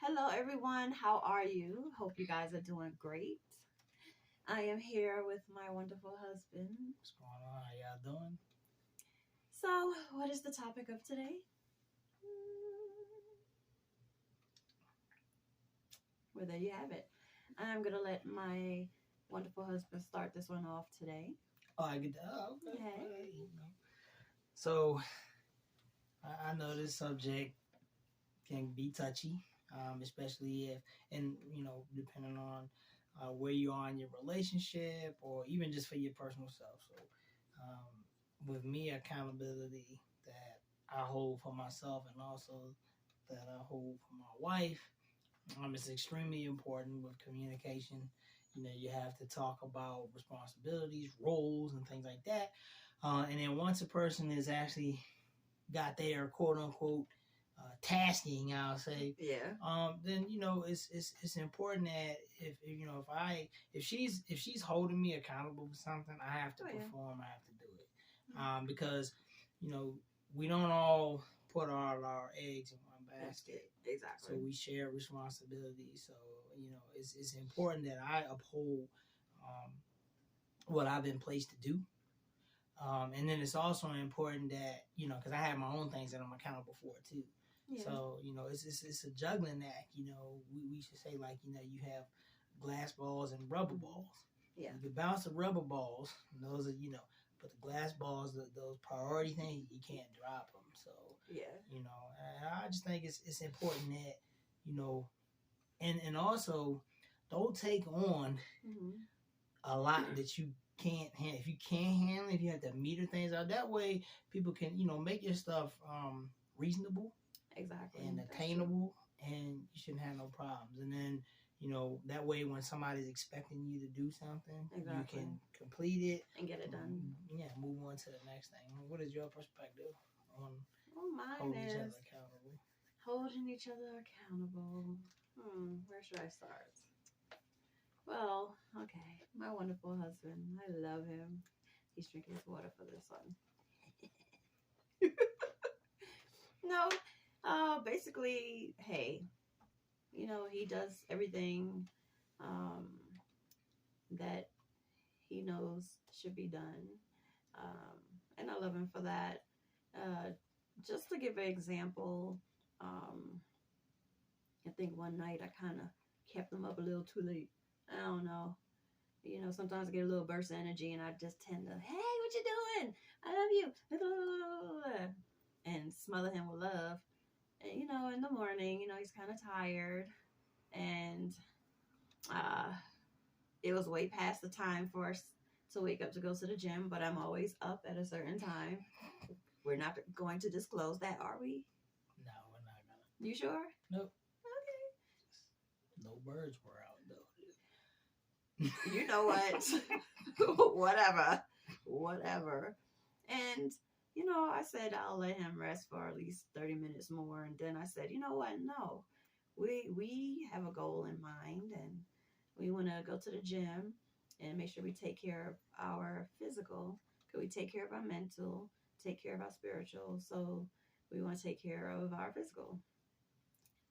Hello, everyone. How are you? Hope you guys are doing great. I am here with my wonderful husband. What's going on? How y'all doing? So, what is the topic of today? Well, there you have it. I'm going to let my wonderful husband start this one off today. Oh, I get that. Oh, okay. Hey. Well, So, I know this subject can be touchy, especially if, and depending on where you are in your relationship or even just for your personal self. So, with me, accountability that I hold for myself and also that I hold for my wife, it's extremely important with communication. You have to talk about responsibilities, roles, and things like that. And then once a person is actually got their quote unquote tasking, I'll say, Yeah. then it's important that if she's holding me accountable for something, I have to perform. I have to do it because we don't all put all our eggs in one basket. Exactly. So we share responsibility. So it's important that I uphold what I've been placed to do. And then it's also important that because I have my own things that I'm accountable for too. Yeah. So it's a juggling act. We should say, like, you have glass balls and rubber balls. Yeah. You can bounce the rubber balls, and those are but the glass balls, those priority things, you can't drop them. So Yeah. and I just think it's important that and also don't take on a lot that you can't handle. If you can't handle it, if you have to meter things out, that way people can make your stuff reasonable, exactly, and attainable, and you shouldn't have no problems. And then that way when somebody's expecting you to do something, exactly, you can complete it and get it done. Yeah, move on to the next thing. What is your perspective on mine holding is each other accountable? Holding each other accountable. Where should I start? Well, okay. My wonderful husband. I love him. He's drinking his water for this one. No, basically, hey, he does everything that he knows should be done. And I love him for that. Just to give an example, I think one night I kind of kept him up a little too late. I don't know. Sometimes I get a little burst of energy and I just tend to, hey, what you doing? I love you. And smother him with love. And, in the morning, he's kind of tired. And it was way past the time for us to wake up to go to the gym, but I'm always up at a certain time. We're not going to disclose that, are we? No, we're not gonna. You sure? Nope. Okay. No birds were out though. You know what? Whatever. And I said I'll let him rest for at least 30 minutes more, and then I said, you know what? No, we have a goal in mind, and we want to go to the gym and make sure we take care of our physical. Could we take care of our mental? Take care of our spiritual. So we want to take care of our physical.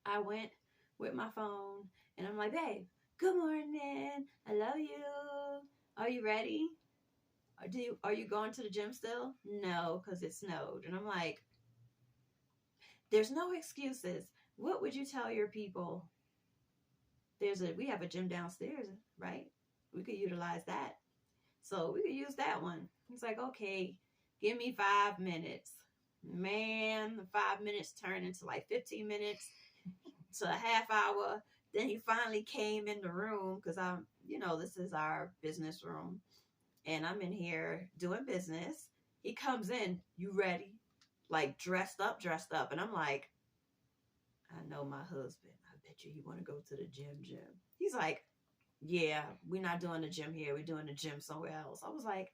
I went with my phone, and I'm like, babe, good morning. I love you. Are you ready? Are you going to the gym still? No, because it snowed. And I'm like, there's no excuses. What would you tell your people? We have a gym downstairs, right? We could utilize that. So we could use that one. He's like, okay, give me 5 minutes. Man, the 5 minutes turned into like 15 minutes to a half hour. Then he finally came in the room because this is our business room. And I'm in here doing business. He comes in, you ready? Like dressed up. And I'm like, I know my husband. I bet you he want to go to the gym. He's like, yeah, we're not doing the gym here. We're doing the gym somewhere else. I was like,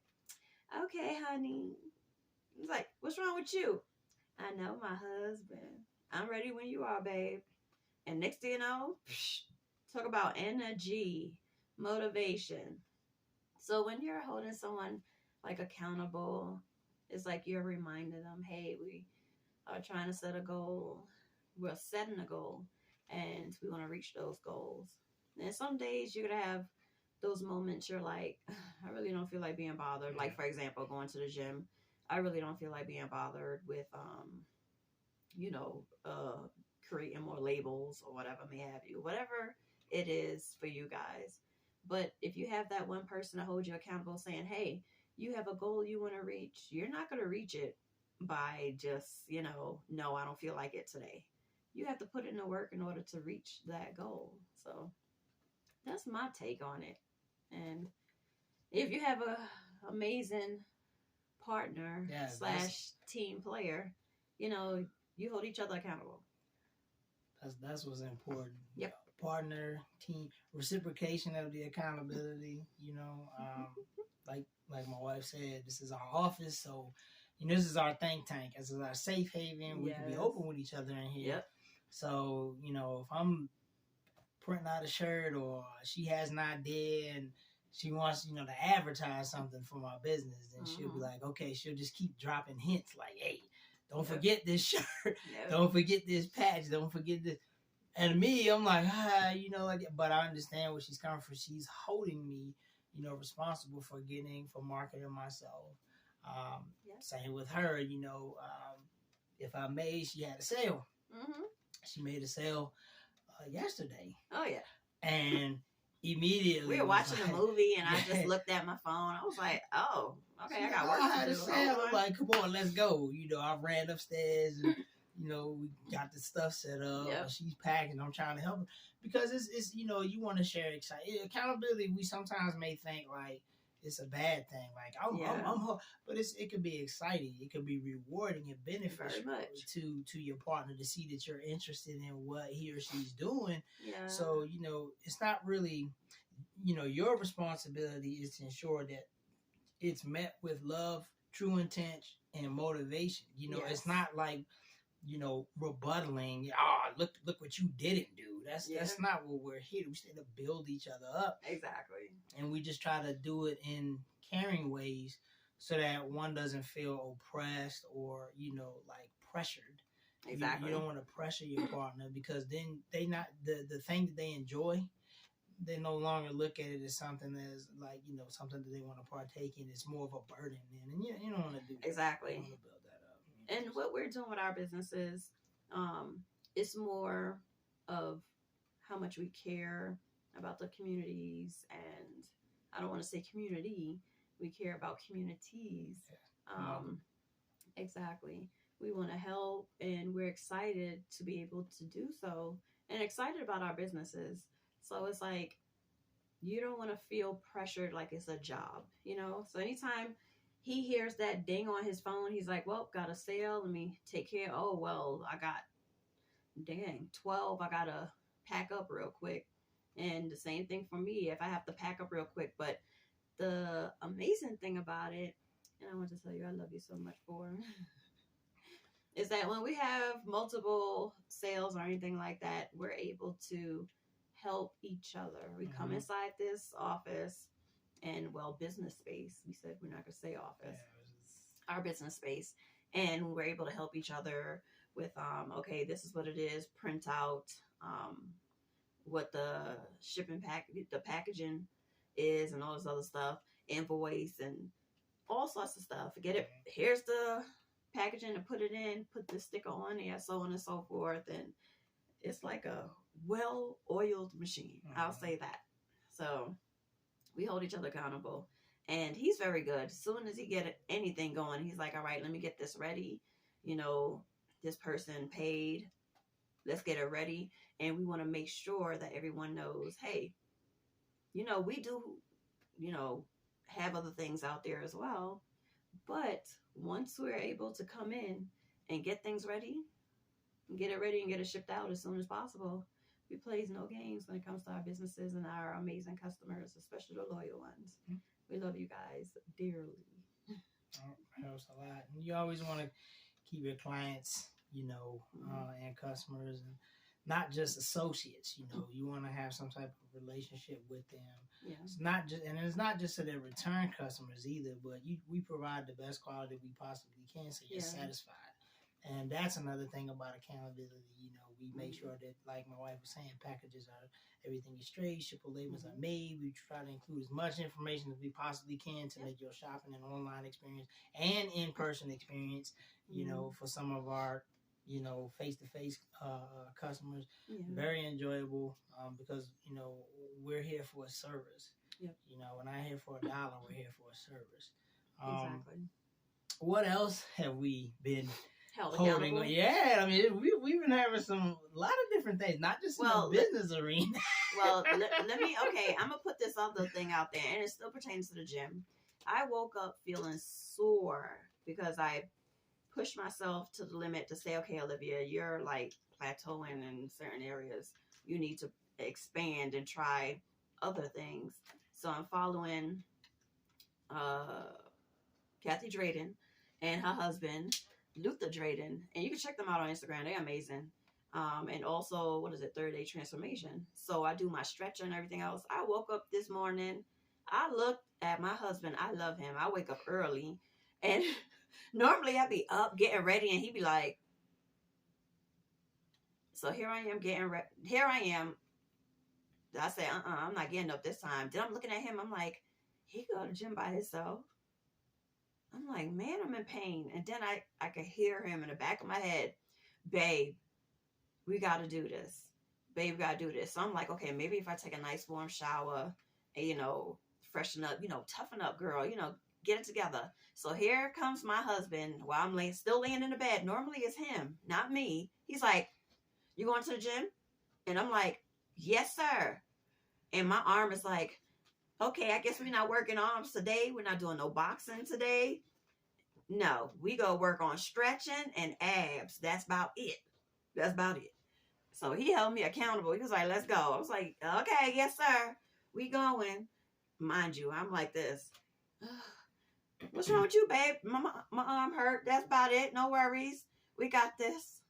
okay, honey. He's like, what's wrong with you? I know my husband. I'm ready when you are, babe. And next thing you know, talk about energy, motivation. So when you're holding someone like accountable, it's like you're reminding them, hey, we are trying to set a goal. We're setting a goal. and we want to reach those goals. And some days you're going to have those moments you're like, I really don't feel like being bothered. Like, for example, going to the gym. I really don't feel like being bothered with, you know, creating more labels or whatever may have you. Whatever it is for you guys. But if you have that one person to hold you accountable saying, hey, you have a goal you want to reach, you're not going to reach it by just, you know, no, I don't feel like it today. You have to put in the work in order to reach that goal. So that's my take on it. And if you have a amazing partner / team player, you know, you hold each other accountable. That's what's important. Yep. Partner, team, reciprocation of the accountability. You know, like my wife said, this is our office, so you know, this is our think tank. This is our safe haven. We can be open with each other in here. Yep. So you know, if I'm printing out a shirt or she has an idea and she wants, you know, to advertise something for my business, then she'll be like, okay, she'll just keep dropping hints like, hey, don't forget this shirt. Don't forget this patch. Don't forget this. And me, I'm like, you know, like, but I understand where she's coming from. She's holding me, you know, responsible for marketing myself. Same with her, you know, if I may, she had a sale. She made a sale yesterday. Oh, yeah. And immediately we were watching a movie and I just looked at my phone. I was like, oh, okay, I got work to do. I'm like, come on, let's go. You know, I ran upstairs and, you know, we got the stuff set up. And she's packing. I'm trying to help her because it's you know, you want to share excitement. Accountability, we sometimes may think like it's a bad thing. Like I'm but it could be exciting. It could be rewarding and beneficial to your partner to see that you're interested in what he or she's doing. Yeah. So, you know, it's not really, you know, your responsibility is to ensure that it's met with love, true intent, and motivation. You know, it's not like, you know, rebuttaling. Look what you didn't do. That's not what we're here. We stay to build each other up. Exactly. And we just try to do it in caring ways so that one doesn't feel oppressed or, you know, like pressured. Exactly. You don't want to pressure your partner because then they not the thing that they enjoy, they no longer look at it as something that's like, you know, something that they want to partake in. It's more of a burden then. And you don't want to do that. Exactly. You want to build that up. You know? And what we're doing with our businesses, it's more of how much we care about the communities, and I don't want to say community, we care about communities. Exactly. We want to help, and we're excited to be able to do so, and excited about our businesses. So it's like, you don't want to feel pressured like it's a job, you know? So anytime he hears that ding on his phone, he's like, well, got a sale, let me take care. Oh, well, I got, 12, I got to pack up real quick. And the same thing for me, if I have to pack up real quick. But the amazing thing about it, and I want to tell you I love you so much for, is that when we have multiple sales or anything like that, we're able to help each other. We come inside this office and, business space. We said we're not going to say office. Our business space. And we're able to help each other with, okay, this is what it is. Print out what the the packaging is and all this other stuff. Invoice and all sorts of stuff. Get it. Here's the packaging to put it in. Put the sticker on there, so on and so forth. And it's like a well-oiled machine. I'll say that. So we hold each other accountable. And he's very good. As soon as he get anything going, he's like, all right, let me get this ready. You know, this person paid. Let's get it ready. And we want to make sure that everyone knows, hey, you know, we do, you know, have other things out there as well. But once we're able to come in and get things ready, and get it ready and get it shipped out as soon as possible, we plays no games when it comes to our businesses and our amazing customers, especially the loyal ones. We love you guys dearly. Helps a lot. And you always want to keep your clients, you know, and customers, and not just associates. You know, you want to have some type of relationship with them. Yeah. It's not just, and it's not just that they're return customers either, but we provide the best quality we possibly can, so you're satisfied. And that's another thing about accountability. You know, We make sure that, like my wife was saying, packages are, everything is straight, shipper labels are made. We try to include as much information as we possibly can to make your shopping and online experience and in-person experience, you know, for some of our, you know, face-to-face customers, very enjoyable, because, you know, we're here for a service. You know, we're not here for $1, we're here for a service. Exactly. What else have we been Held holding accountable. on? Yeah, I mean, we've been having a lot of different things, not just in the business arena. Well, let me, okay, I'm going to put this other thing out there, and it still pertains to the gym. I woke up feeling sore because I pushed myself to the limit to say, okay, Olivia, you're like plateauing in certain areas. You need to expand and try other things. So I'm following Kathy Drayden and her husband, Luther Drayden. And you can check them out on Instagram. They're amazing. And also, what is it? 30 Day Transformation. So I do my stretching and everything else. I woke up this morning. I looked at my husband. I love him. I wake up early. And normally I'd be up getting ready and he'd be like, so here I am getting ready. Here I am. I said, I'm not getting up this time. Then I'm looking at him. I'm like, he go to the gym by himself. I'm like, man, I'm in pain. And then I could hear him in the back of my head, babe, we got to do this. Babe, we got to do this. So I'm like, okay, maybe if I take a nice warm shower and, you know, freshen up, you know, toughen up, girl, you know, get it together. So here comes my husband while I'm still laying in the bed. Normally it's him, not me. He's like, you going to the gym? And I'm like, yes, sir. And my arm is like, okay, I guess we're not working arms today. We're not doing no boxing today. No, we go work on stretching and abs. That's about it. That's about it. So he held me accountable. He was like, let's go. I was like, okay, yes, sir. We going. Mind you, I'm like this. What's wrong with you, babe? My arm hurt. That's about it. No worries. We got this.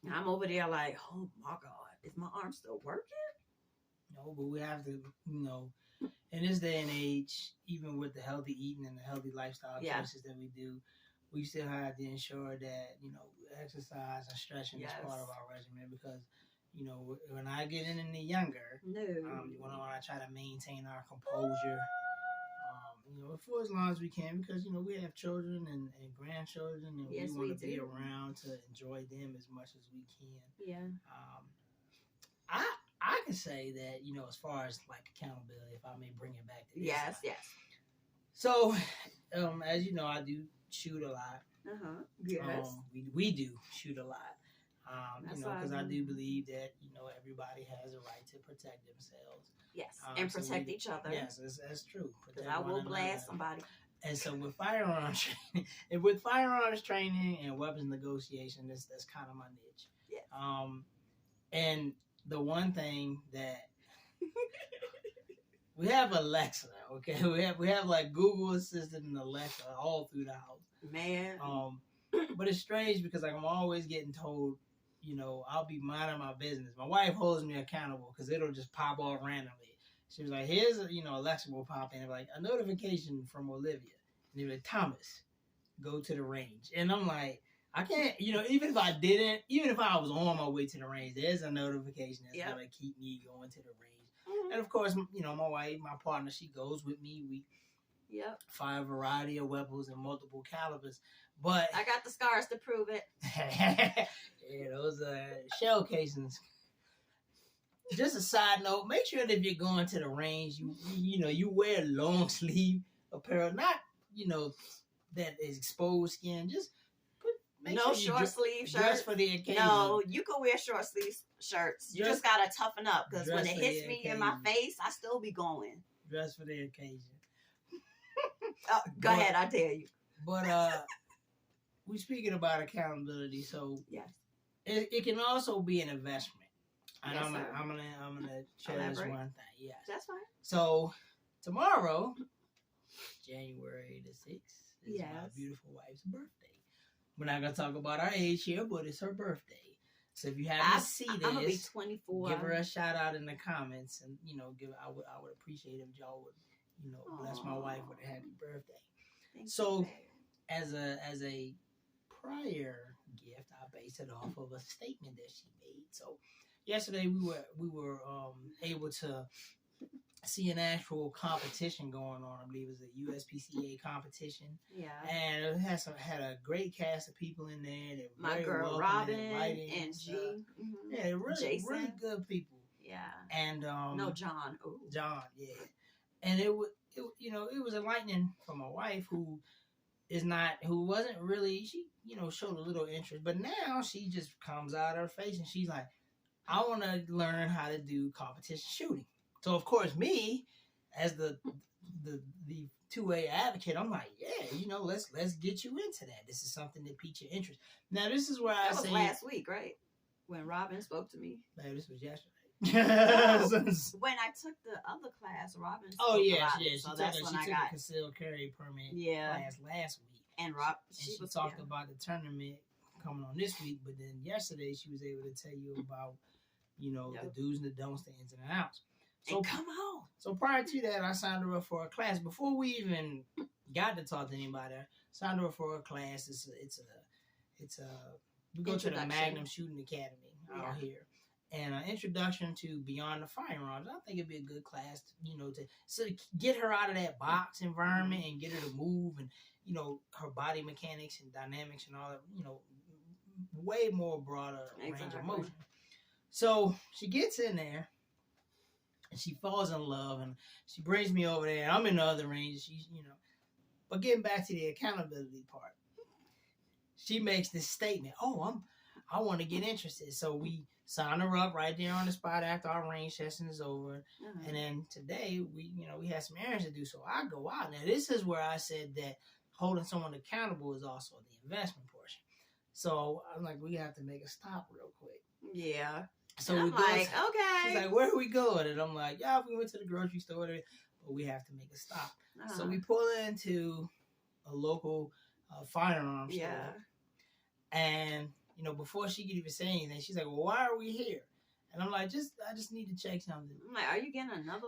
And I'm over there like, oh my God, is my arm still working? No, but we have to, you know, in this day and age, even with the healthy eating and the healthy lifestyle choices that we do, we still have to ensure that, you know, exercise and stretching is part of our regimen because, you know, when I get in the younger, when I try to maintain our composure, you know, for as long as we can because, you know, we have children and grandchildren and we want to be around to enjoy them as much as we can. Yeah. I can say that, you know, as far as like accountability, if I may bring it back to this. Yes. So, as you know, I do shoot a lot. Yes. We do shoot a lot. You know, because I do believe that, you know, everybody has a right to protect themselves. Yes, and protect each other. Yes, that's true. Because I will blast somebody. And so with firearms training, and weapons negotiation, that's kind of my niche. Yes. And the one thing that we have Alexa, okay? We have like Google Assistant and Alexa all through the house. Man. But it's strange because like I'm always getting told, you know, I'll be minding my business. My wife holds me accountable because it'll just pop off randomly. She was like, here's a, you know, Alexa will pop in like a notification from Olivia. And they're like, Thomas, go to the range. And I'm like, I can't, you know, even if I was on my way to the range, there's a notification that's going to keep me going to the range. And of course, you know, my wife, my partner, she goes with me. We fire a variety of weapons and multiple calibers. But I got the scars to prove it. Yeah, those shell casings. Just a side note, make sure that if you're going to the range, you wear long sleeve apparel, not, you know, that is exposed skin. Just make no sure short sleeve shirts. Dress for the occasion. No, you can wear short sleeve shirts. You just gotta toughen up because when it hits me in my face, I still be going. Dress for the occasion. Go ahead, I dare you. But we're speaking about accountability, so yes, it can also be an investment. And yes, I'm gonna share this one thing. Yes, that's fine. So tomorrow, January the 6th, is my beautiful wife's birthday. We're not gonna talk about our age here, but it's her birthday. So if you haven't seen this, I'm gonna be 24. Give her a shout out in the comments, and you know, I would appreciate if y'all would, you know, bless my wife with a happy birthday. Thank so, you, as a prior gift. I based it off of a statement that she made. So yesterday we were able to see an actual competition going on. I believe it was a USPCA competition. Yeah. And it had a great cast of people in there. They were My very girl welcoming Robin and G. Mm-hmm. Yeah, really Jason. really good people. Yeah. And no, John. Ooh. John, yeah. And it was enlightening for my wife who wasn't really, she showed a little interest, but now she just comes out of her face and she's like, I want to learn how to do competition shooting. So of course me, as the 2A advocate, I'm like, yeah, let's get you into that. This is something that piques your interest. Now this is where that was last week, right? When Robin spoke to me. Man, this was yesterday. No, when I took the other class, Robin spoke so that's when I got a concealed carry permit class last week. And she talked about the tournament coming on this week, but then yesterday she was able to tell you about, the do's and the don'ts, the ins and the outs. So and come on. So prior to that, I signed her up for a class. Before we even got to talk to anybody, I signed her up for a class. We go to the Magnum Shooting Academy out here. And an introduction to Beyond the Firearms. I think it'd be a good class, to get her out of that box environment and get her to move and, her body mechanics and dynamics and all that, way more broader range of motion. So she gets in there and she falls in love and she brings me over there. I'm in the other range. She's, but getting back to the accountability part, she makes this statement. I want to get interested. So we sign her up right there on the spot after our range session is over. Mm-hmm. And then today we had some errands to do. So I go out. Now this is where I said that holding someone accountable is also the investment portion. So I'm like, we have to make a stop real quick. Yeah. So we go. Okay. She's like, where are we going? And I'm like, we went to the grocery store, but we have to make a stop. Uh-huh. So we pull into a local firearms store. And before she could even say anything, she's like, well, why are we here? And I'm like, I just need to check something. I'm like, are you getting another?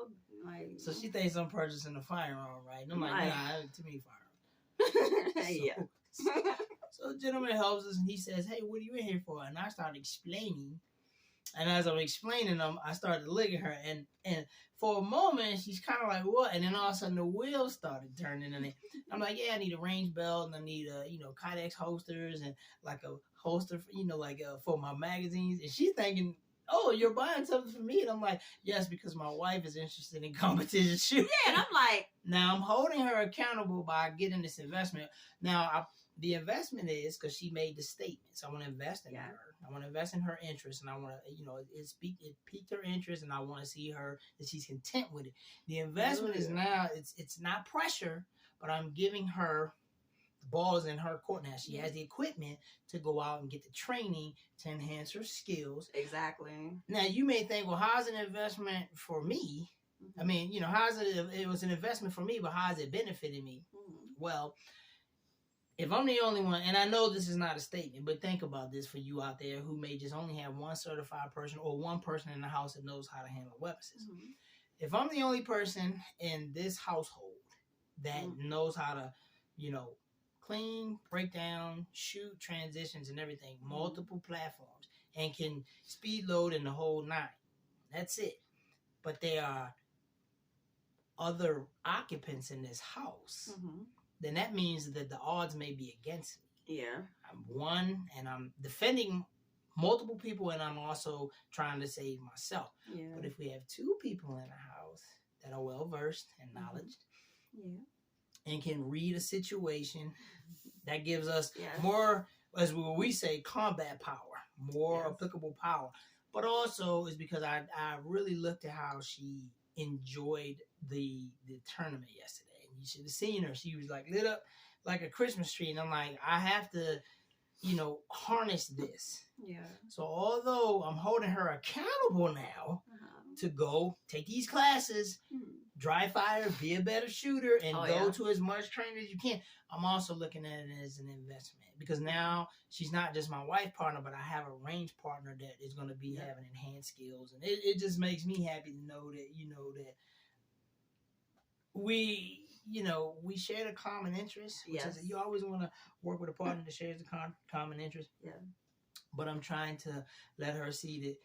So she thinks I'm purchasing a firearm, right? And I'm like, nah, I have too many firearms. So the gentleman helps us and he says, hey, what are you in here for? And I started explaining. And as I'm explaining them, I started looking at her. And for a moment, she's kind of like, what? And then all of a sudden, the wheels started turning. And I'm like, I need a range belt. And I need, Kydex holsters and like a holster, for my magazines. And she's thinking, you're buying something for me. And I'm like, yes, because my wife is interested in competition shooting. Yeah, and I'm like. Now, I'm holding her accountable by getting this investment. Now, the investment is because she made the statement. So I want to invest in her. I want to invest in her interest, and I want to, it piqued her interest, and I want to see her that she's content with it. The investment is now, it's not pressure, but I'm giving her the balls in her court now. She has the equipment to go out and get the training to enhance her skills. Exactly. Now, you may think, well, how's an investment for me? Mm-hmm. I mean, how's it was an investment for me, but how has it benefited me? Mm-hmm. Well, if I'm the only one, and I know this is not a statement, but think about this for you out there who may just only have one certified person or one person in the house that knows how to handle weapon system. Mm-hmm. If I'm the only person in this household that knows how to, clean, break down, shoot, transitions and everything, multiple platforms, and can speed load in the whole 9, that's it. But there are other occupants in this house. Mm-hmm. Then that means that the odds may be against me. Yeah. I'm one, and I'm defending multiple people, and I'm also trying to save myself. Yeah. But if we have 2 people in a house that are well-versed and knowledge, and can read a situation, that gives us more, as we say, combat power, more applicable power. But also is because I really looked at how she enjoyed the tournament yesterday. You should have seen her. She was like lit up like a Christmas tree. And I'm like, I have to, harness this. Yeah. So although I'm holding her accountable now to go take these classes, dry fire, be a better shooter, and go to as much training as you can, I'm also looking at it as an investment. Because now she's not just my wife partner, but I have a range partner that is going to be having enhanced skills. And it just makes me happy to know that, that we we share the common interest. Which Yes. is, you always want to work with a partner that shares the common interest. Yeah. But I'm trying to let her see that,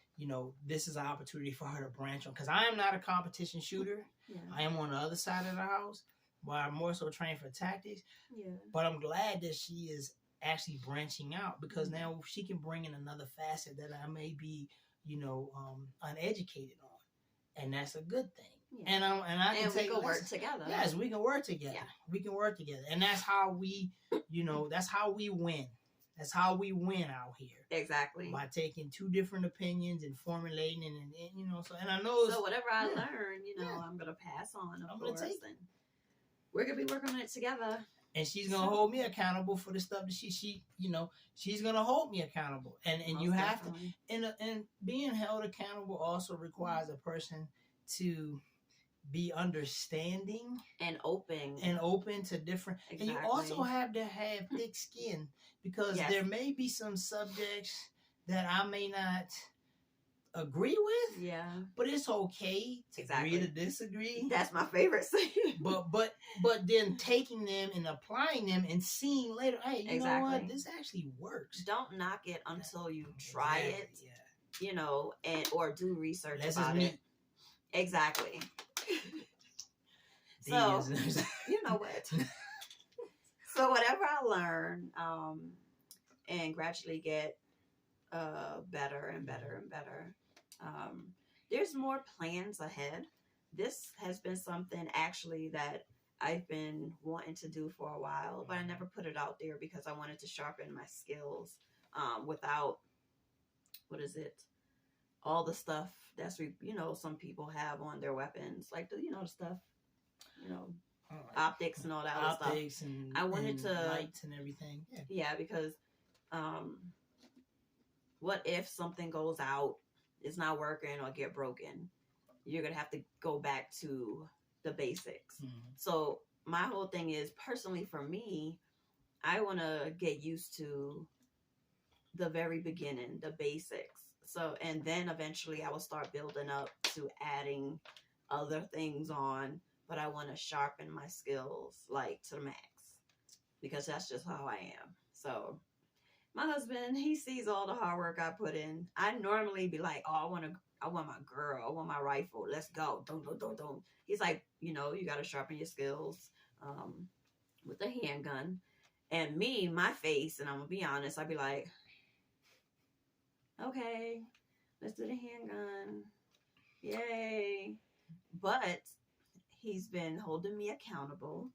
this is an opportunity for her to branch on. Because I am not a competition shooter. Yeah. I am on the other side of the house, where I'm more so trained for tactics. Yeah. But I'm glad that she is actually branching out, because now she can bring in another facet that I may be, uneducated on. And that's a good thing. Yeah. And we can work together. Yes, we can work together. Yeah. We can work together. And that's how we, that's how we win. That's how we win out here. Exactly. By taking two different opinions and formulating and I know. So whatever I learn, I'm going to pass on, of course. And we're going to be working on it together. And she's going to hold me accountable for the stuff that she's going to hold me accountable. And you have definitely. And being held accountable also requires a person to be understanding and open to different. Exactly. And you also have to have thick skin, because there may be some subjects that I may not agree with. Yeah. But it's okay to agree to disagree. That's my favorite saying. But then taking them and applying them and seeing later, hey, you know what? This actually works. Don't knock it until you try it. Yeah. or do research about it. Exactly. So, you know what? So whatever I learn, and gradually get better and better and better, there's more plans ahead. This has been something actually that I've been wanting to do for a while, but I never put it out there because I wanted to sharpen my skills without, all the stuff that's, some people have on their weapons, like the stuff, optics and all that other stuff. Optics and I wanted to lights and everything. Yeah, because what if something goes out, it's not working or get broken? You're gonna have to go back to the basics. Mm-hmm. So my whole thing is, personally for me, I want to get used to the very beginning, the basics. So, and then eventually I will start building up to adding other things on, but I want to sharpen my skills like to the max, because that's just how I am. So my husband, he sees all the hard work I put in. I normally be like, oh, I want my girl, I want my rifle, let's go. Don't. He's like, you got to sharpen your skills with the handgun. And me, my face, and I'm gonna be honest, I'd be like, okay, let's do the handgun. Yay. But he's been holding me accountable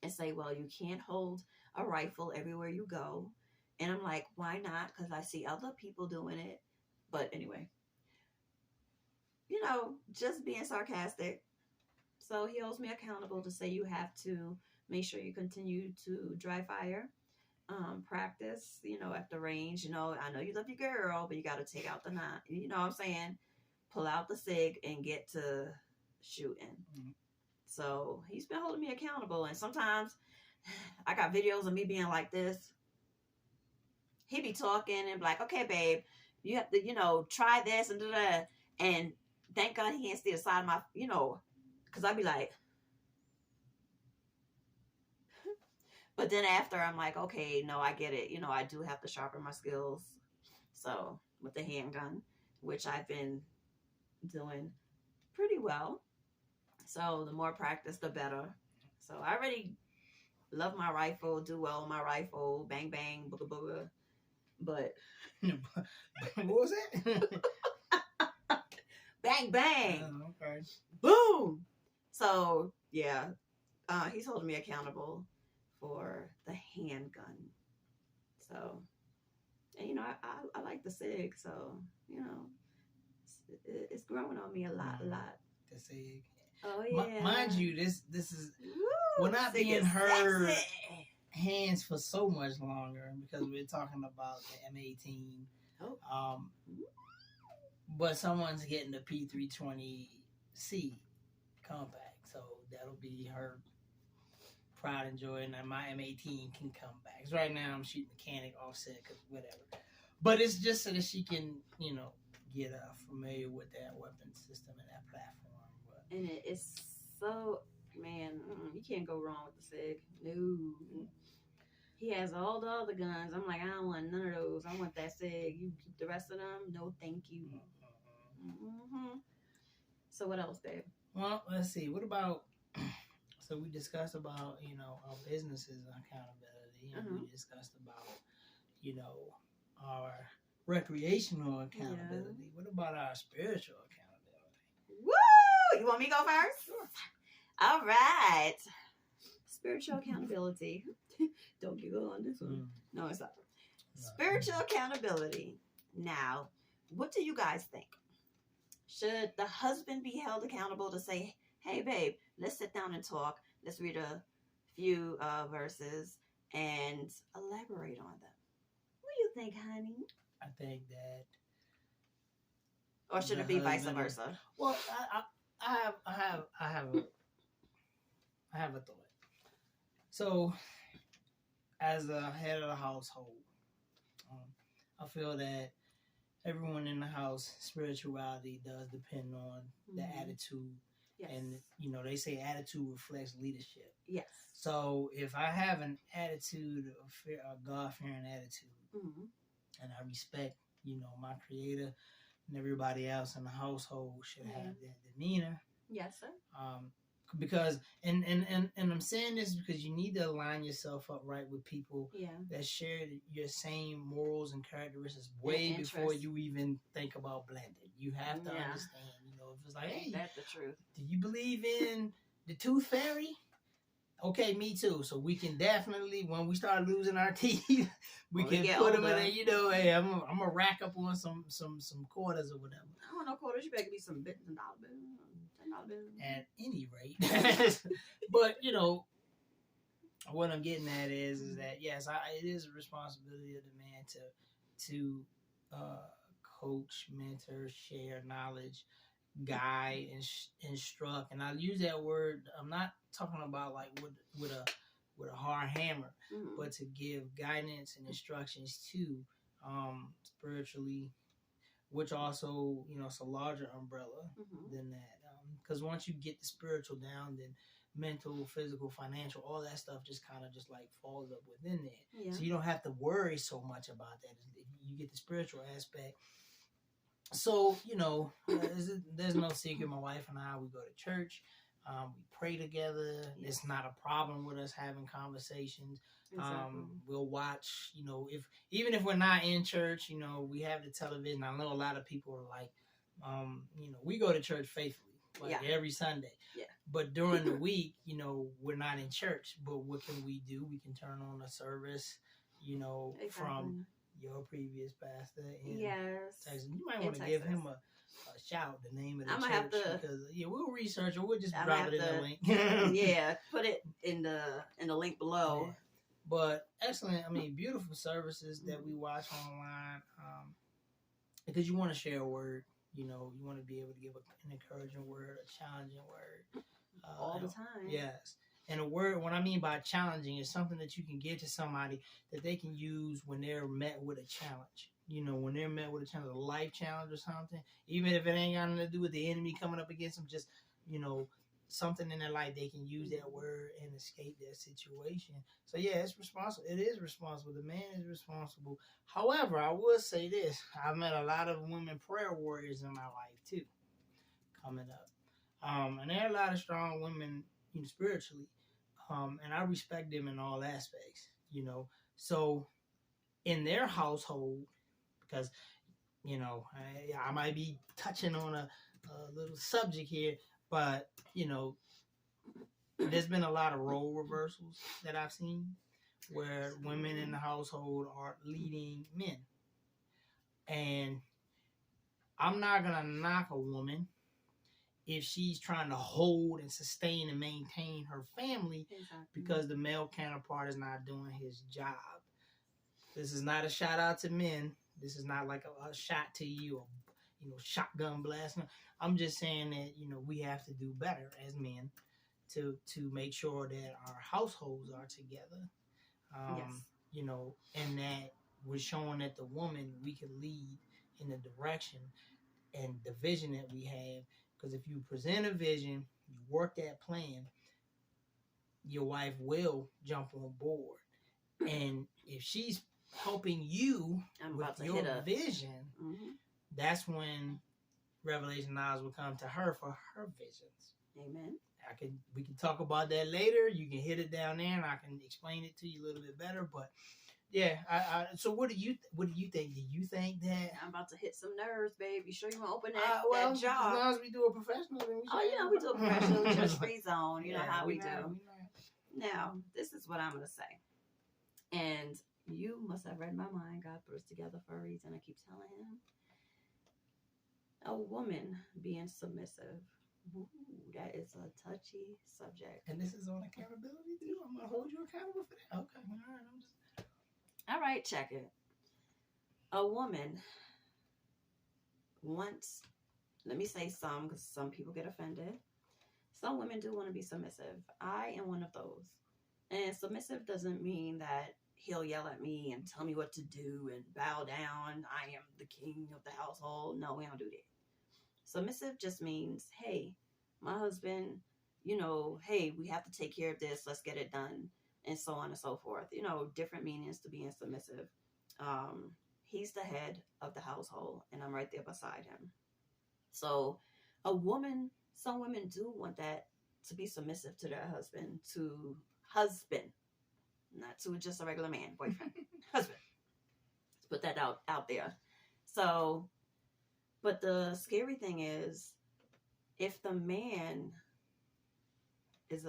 and say, well, you can't hold a rifle everywhere you go. And I'm like, why not? Because I see other people doing it. But anyway, just being sarcastic. So he holds me accountable to say, you have to make sure you continue to dry fire. Practice, at the range. I know you love your girl, but you got to take out the nine. You know what I'm saying? Pull out the SIG and get to shooting. Mm-hmm. So he's been holding me accountable. And sometimes I got videos of me being like this. He be talking and be like, okay, babe, you have to, try this and do that. And thank God he ain't still side of my, because I'd be like, but then after I'm like, okay, no, I get it. I do have to sharpen my skills. So with the handgun, which I've been doing pretty well. So the more practice, the better. So I already love my rifle, do well with my rifle, bang, bang, booga, booga. But what was it? Bang, bang. Oh, okay. Boom. So yeah, he's holding me accountable for the handgun. So, and I like the SIG, so it's growing on me a lot. The SIG. Oh yeah. Mind you, this is Woo, we're not SIG being is heard sexy. Hands for so much longer, because we're talking about the M18. Oh. But someone's getting the P320C compact, so that'll be her pride and joy, and my M18 can come back. 'Cause right now I'm shooting mechanic offset, cause whatever. But it's just so that she can, get familiar with that weapon system and that platform. But And it's so Man, you can't go wrong with the SIG. No. He has all the other guns. I'm like, I don't want none of those. I want that SIG. You keep the rest of them. No, thank you. Mm-hmm. So what else, babe? Well, let's see. What about? So we discussed about our businesses accountability, and we discussed about our recreational accountability. Yeah. What about our spiritual accountability? Woo! You want me to go first? Sure. All right. Spiritual accountability. Don't giggle on this one. No, it's not. No. Spiritual accountability. Now, what do you guys think? Should the husband be held accountable to say, hey, babe, let's sit down and talk. Let's read a few verses and elaborate on them. What do you think, honey? I think that. Or should it be vice versa? Well, I have a thought. So, as the head of the household, I feel that everyone in the house, spirituality does depend on the attitude. Yes. And, they say attitude reflects leadership. Yes. So if I have an attitude, a God-fearing attitude, and I respect, my creator and everybody else in the household should have that demeanor. Yes, sir. Because, and I'm saying this because you need to align yourself up right with people that share your same morals and characteristics way before you even think about blending. You have to understand, if it's like, hey, that's the truth. Do you believe in the tooth fairy? Okay, me too. So we can definitely, when we start losing our teeth, we can put them in there, hey, I'm gonna rack up on some quarters or whatever. I don't know quarters, you better be some bits and dollars. At any rate. But, what I'm getting at is that, yes, it is a responsibility of the man to coach, mentor, share knowledge, guide, instruct. And I use that word, I'm not talking about like with a hard hammer, but to give guidance and instructions to spiritually, which also, it's a larger umbrella than that. Because once you get the spiritual down, then mental, physical, financial, all that stuff just kind of just like falls up within there. Yeah. So you don't have to worry so much about that. You get the spiritual aspect. So, there's no secret. My wife and I, we go to church. We pray together. Yes. It's not a problem with us having conversations. Exactly. We'll watch, even if we're not in church, we have the television. I know a lot of people are like, we go to church faithfully. Every Sunday. Yeah. But during the week, we're not in church. But what can we do? We can turn on a service, from your previous pastor in Texas. You might want to give him a shout, the name of the church. Because we'll research it. We'll just drop it in the link. Put it in the link below. Yeah. But excellent. I mean, beautiful services that we watch online. Because you want to share a word. You want to be able to give an encouraging word, a challenging word. All the time. Yes. And a word, what I mean by challenging is something that you can give to somebody that they can use when they're met with a challenge. When they're met with a challenge, a life challenge or something, even if it ain't got nothing to do with the enemy coming up against them, just, something in their life, they can use that word and escape that situation. So it's responsible. It is responsible. The man is responsible. However, I will say this: I've met a lot of women prayer warriors in my life too, coming up, and there are a lot of strong women, spiritually, and I respect them in all aspects. So in their household, because I might be touching on a little subject here. But, there's been a lot of role reversals that I've seen where women in the household are leading men. And I'm not going to knock a woman if she's trying to hold and sustain and maintain her family because the male counterpart is not doing his job. This is not a shout out to men. This is not like a shot to you or shotgun blast. I'm just saying that, we have to do better as men to make sure that our households are together. And that we're showing that the woman, we can lead in the direction and the vision that we have. Because if you present a vision, you work that plan, your wife will jump on board. And if she's helping you with your vision, that's when revelation knowledge will come to her for her visions. Amen. We can talk about that later. You can hit it down there, and I can explain it to you a little bit better. But yeah, so what do you think? Do you think that I'm about to hit some nerves, babe? You sure you want to open that jar? As long as we do a professional, then we do a professional judge-free zone. You know how we do. Now, this is what I'm going to say. And you must have read my mind. God put us together for a reason. I keep telling him. A woman being submissive. Ooh, that is a touchy subject. And this is on accountability too? I'm going to hold you accountable for that? Okay. All right, check it. A woman wants, let me say some, because some people get offended. Some women do want to be submissive. I am one of those. And submissive doesn't mean that he'll yell at me and tell me what to do and bow down. I am the king of the household. No, we don't do that. Submissive just means, hey, my husband, hey, we have to take care of this. Let's get it done. And so on and so forth. Different meanings to being submissive. He's the head of the household, and I'm right there beside him. So some women do want that, to be submissive to their husband, not to just a regular man, boyfriend, husband. Let's put that out there. So, but the scary thing is, if the man is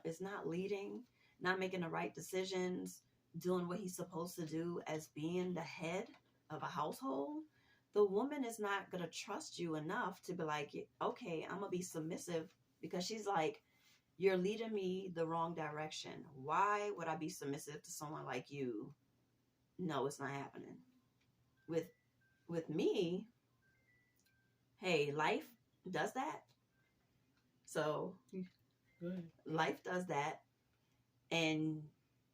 is not leading, not making the right decisions, doing what he's supposed to do as being the head of a household, the woman is not going to trust you enough to be like, okay, I'm going to be submissive, because she's like, you're leading me the wrong direction. Why would I be submissive to someone like you? No, it's not happening. With me, hey, life does that. So life does that. And,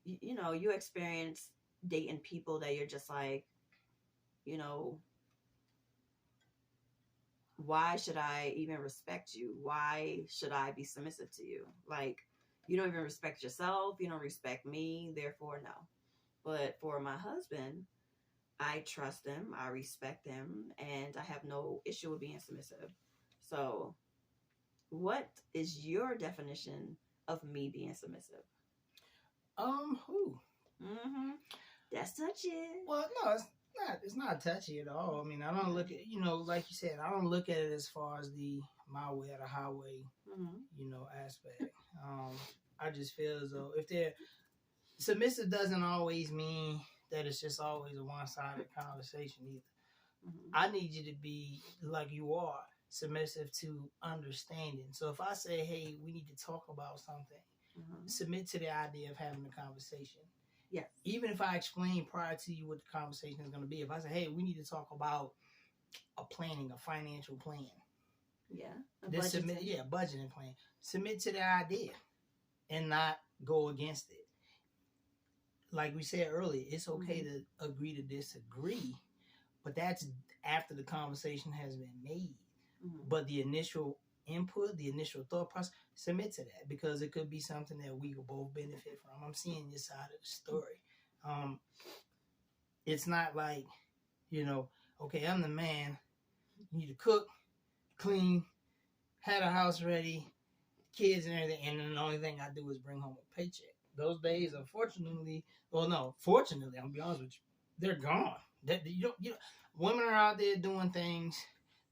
you experience dating people that you're just like, why should I even respect you? Why should I be submissive to you? Like, you don't even respect yourself. You don't respect me. Therefore, no. But for my husband, I trust him. I respect him. And I have no issue with being submissive. So what is your definition of me being submissive? Who? That's touchy. Well, no, it's not touchy at all. I mean, I don't look at, like you said, I don't look at it as far as my way or the highway, aspect. I just feel as though if they're submissive, doesn't always mean that it's just always a one-sided conversation either. I need you to be like you are, submissive to understanding. So if I say, hey, we need to talk about something, submit to the idea of having a conversation. Yes. Even if I explain prior to you what the conversation is going to be, if I say, hey, we need to talk about a financial plan. Yeah. Budgeting plan. Submit to the idea and not go against it. Like we said earlier, it's okay to agree to disagree, but that's after the conversation has been made. But the initial input, the initial thought process, submit to that, because it could be something that we could both benefit from. I'm seeing this side of the story. It's not like, okay, I'm the man, you need to cook, clean, have a house ready, kids and everything, and then the only thing I do is bring home a paycheck. Those days, fortunately, I'm gonna be honest with you, they're gone. Women are out there doing things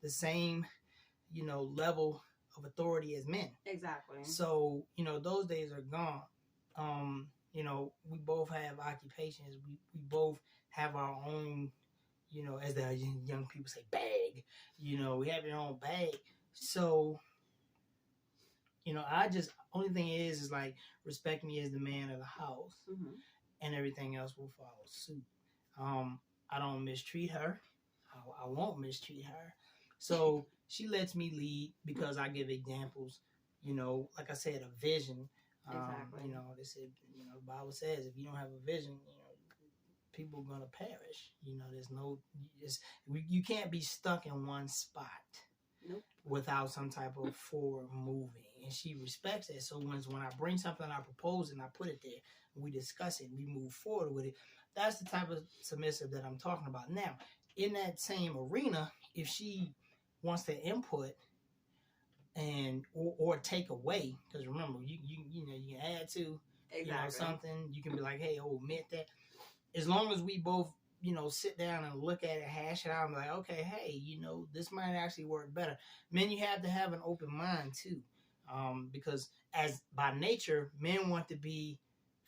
the same, level of authority as men. Exactly. So, those days are gone. We both have occupations. We both have our own, as the young people say, bag. We have your own bag. So, only thing is like, respect me as the man of the house, and everything else will follow suit. I don't mistreat her. I won't mistreat her. So she lets me lead because I give examples, like I said, a vision. Exactly. They said, the Bible says if you don't have a vision, people are going to perish. You can't be stuck in one spot. Nope. without some type of forward moving. And she respects it. So when I bring something, I propose and I put it there, we discuss it, and we move forward with it. That's the type of submissive that I'm talking about. Now, in that same arena, if she wants to input and or take away, because remember, you know, you can add to something. You can be like, hey, omit that. As long as we both, you know, sit down and look at it, hash it out, and be like, okay, hey, you know, this might actually work better. Men, you have to have an open mind too, because as by nature, men want to be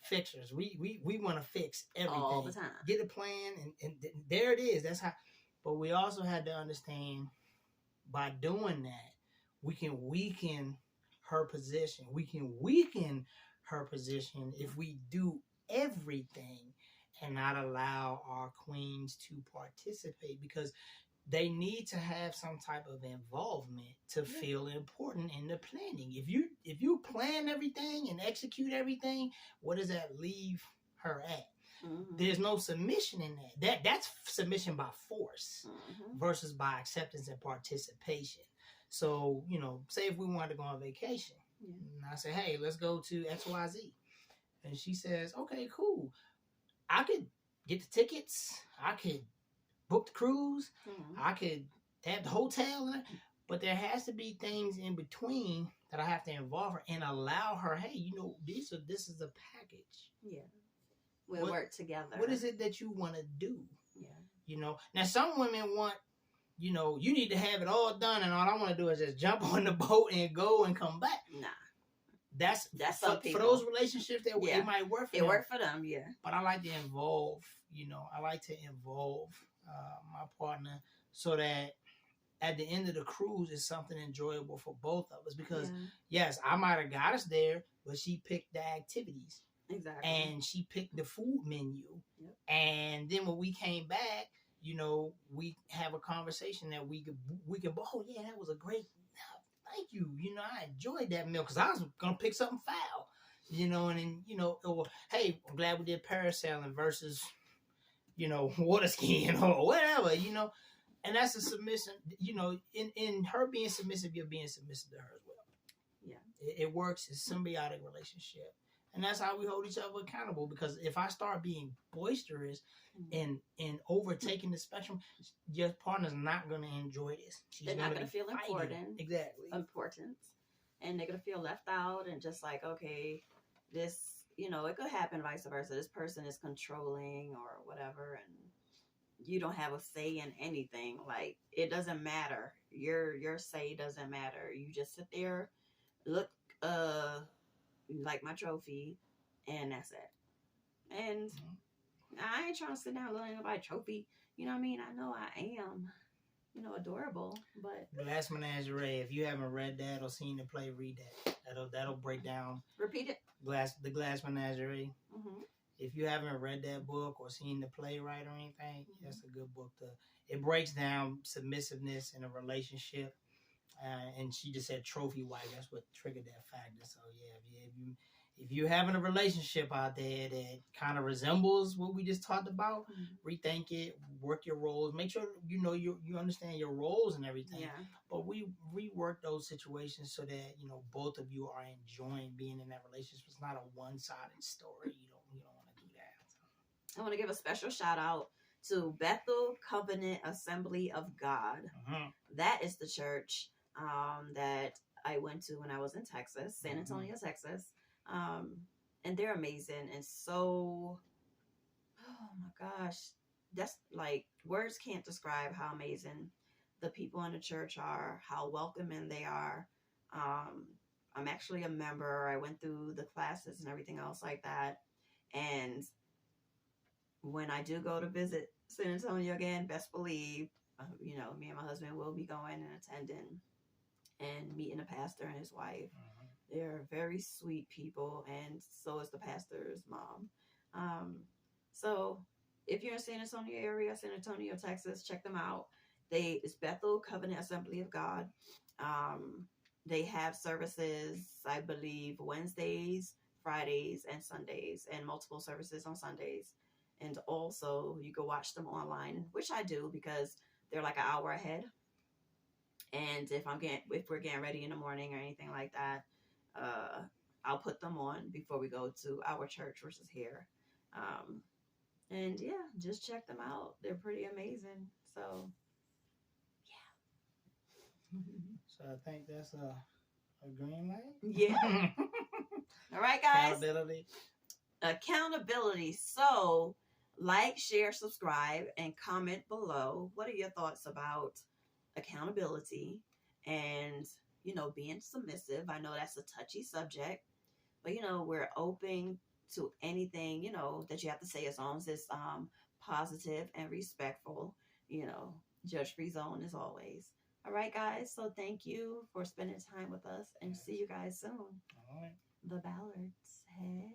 fixers. We want to fix everything all the time. Get a plan, and there it is. That's how. But we also had to understand, by doing that, we can weaken her position. We can weaken her position if we do everything and not allow our queens to participate, because they need to have some type of involvement to feel important in the planning. If you plan everything and execute everything, what does that leave her at? Mm-hmm. There's no submission in that. That's submission by force versus by acceptance and participation. So, you know, say if we wanted to go on vacation, and I say, hey, let's go to XYZ. And she says, okay, cool. I could get the tickets. I could book the cruise. I could have the hotel. But there has to be things in between that I have to involve her and allow her, hey, you know, this is a package. Yeah. We'll work together. What is it that you want to do? Yeah. You know, now some women want, you know, you need to have it all done, and all I want to do is just jump on the boat and go and come back. Nah. That's for those relationships that it might work for them. It worked for them, yeah. But I like to involve, you know, my partner so that at the end of the cruise it's something enjoyable for both of us. Because, yes, I might have got us there, but she picked the activities. Exactly. And she picked the food menu. Yep. And then when we came back, you know, we have a conversation that we could, oh, yeah, that was a great, thank you. You know, I enjoyed that meal because I was going to pick something foul, you know, and then, you know, or, hey, I'm glad we did parasailing versus, you know, water skiing or whatever, you know. And that's a submission, you know, in her being submissive, you're being submissive to her as well. Yeah. It works. It's a symbiotic relationship. And that's how we hold each other accountable. Because if I start being boisterous and overtaking the spectrum, your partner's not going to enjoy this. They're not going to feel important. Exactly. Importance. And they're going to feel left out and just like, okay, this, you know, it could happen vice versa. This person is controlling or whatever, and you don't have a say in anything. Like, it doesn't matter. Your say doesn't matter. You just sit there, look, like my trophy, and that's it. And I ain't trying to sit down and look at nobody's trophy. You know what I mean? I know I am, you know, adorable, but Glass Menagerie. If you haven't read that or seen the play, read that. That'll break down. Repeat it. The Glass Menagerie. If you haven't read that book or seen the playwright or anything, that's a good book. It breaks down submissiveness in a relationship. And she just said trophy wife. That's what triggered that factor. So yeah, if you're having a relationship out there that kind of resembles what we just talked about, rethink it, work your roles, make sure you know you understand your roles and everything. Yeah. But we rework those situations so that, you know, both of you are enjoying being in that relationship. It's not a one-sided story. You don't want to do that. So. I want to give a special shout out to Bethel Covenant Assembly of God. That is the church that I went to when I was in Texas, San Antonio, Texas. And they're amazing. And so, oh my gosh, that's like, words can't describe how amazing the people in the church are, how welcoming they are. I'm actually a member. I went through the classes and everything else like that. And when I do go to visit San Antonio again, best believe, you know, me and my husband will be going and attending and meeting the pastor and his wife. They're very sweet people, and so is the pastor's mom. So if you're in San Antonio area, San Antonio, Texas, check them out. It's Bethel Covenant Assembly of God. They have services, I believe, Wednesdays, Fridays, and Sundays, and multiple services on Sundays. And also, you can watch them online, which I do because they're like an hour ahead. And if we're getting ready in the morning or anything like that, I'll put them on before we go to our church, which is here. And yeah, just check them out. They're pretty amazing. So yeah. So I think that's a green light. Yeah. All right, guys. Accountability. So like, share, subscribe, and comment below. What are your thoughts about accountability and, being submissive? I know that's a touchy subject, but, we're open to anything, that you have to say, as long as it's positive and respectful, judge-free zone as always. All right, guys. So thank you for spending time with us, and see you guys soon. All right. The Ballards. Hey.